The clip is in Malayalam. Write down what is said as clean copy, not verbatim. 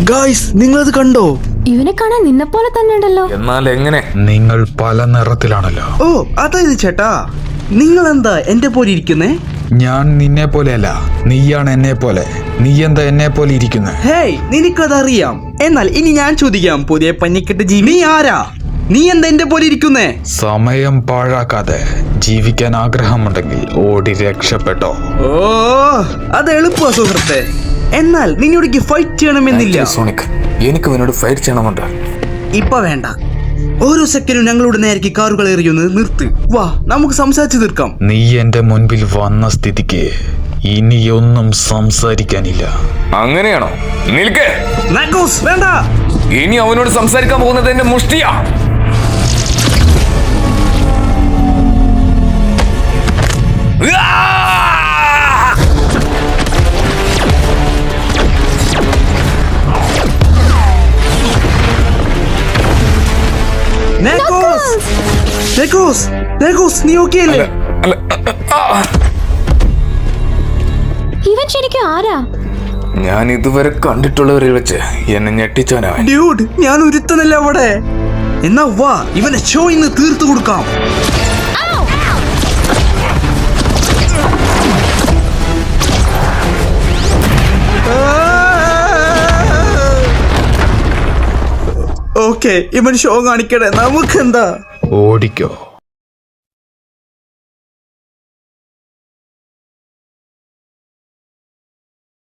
ഗായ്സ് നിങ്ങളത് കണ്ടോ? ഇവനെ കാണാൻ നിന്നെ പോലെ തന്നെ ഉണ്ടല്ലോ. എന്നാൽ എങ്ങനെ? നിങ്ങൾ പല നിറത്തിലാണല്ലോ. ഓ അതായത് ചേട്ടാ, നിങ്ങൾ എന്താ എന്റെ പോലെ ഇരിക്കുന്നേ? ഞാൻ നിന്നെ പോലെയല്ല, നീയാണ് എന്നെ പോലെ. നീ എന്താ എന്നെ പോലെ ഇരിക്കുന്നത്? ഹേയ്, നിനക്കതറിയാം. എന്നാൽ ഇനി ഞാൻ ചോദിക്കാം, പുതിയ പഞ്ഞിക്കെട്ട് ജീവി, നീ ആരാ? നീ എന്താ എന്റെ പോലെ ഇരിക്കുന്നേ? സമയം പാഴാക്കാതെ ജീവിക്കാൻ ആഗ്രഹമുണ്ടെങ്കിൽ ഓടി രക്ഷപ്പെട്ടോ. ഓ അത് എളുപ്പ സുഹൃത്തെ. എന്നാൽ നിന്നോടേക്ക് ഫൈറ്റ് ചെയ്യണമെന്നില്ല. സോണിക്, എനിക്ക് ഇവനോട് ഫൈറ്റ് ചെയ്യണമെന്നുണ്ട്. ഇപ്പൊ വേണ്ട. ഓരോ സെക്കൻഡും ഞങ്ങളുടെ നേരേക്ക് കാറുകൾ എറിയുന്നത് നിർത്ത്. വാ, നമുക്ക് സംസാരിച്ചു തീർക്കാം. നീ എന്റെ മുൻപിൽ വന്ന സ്ഥിതിക്ക് ഇനിയൊന്നും സംസാരിക്കാനില്ല. അങ്ങനെയാണോ? നിൽക്ക്. നാക്കോസ്, വേണ്ട. ഇനി അവനോട് സംസാരിക്കാൻ പോകുന്നത് എന്റെ മുഷ്ടിയാ. നീ ഓക്കേ അല്ലേ? ഇവൻ ശരിക്കും ആരാ? ഞാൻ ഇതുവരെ കണ്ടിട്ടുള്ളവരിൽ വെച്ച് എന്നെ ഞെട്ടിച്ചവനാണ്. ഡ്യൂഡ്, ഞാൻ ഒരുത്തനല്ല അവിടെ. എന്നാ വാ, ഇവനെ ഷോ ഇന്ന് തീർത്തു കൊടുക്കാം. ഓക്കെ, ഇവൻ ഷോ കാണിക്കട്ടെ. നമുക്കെന്താ? ഓടിക്കോ.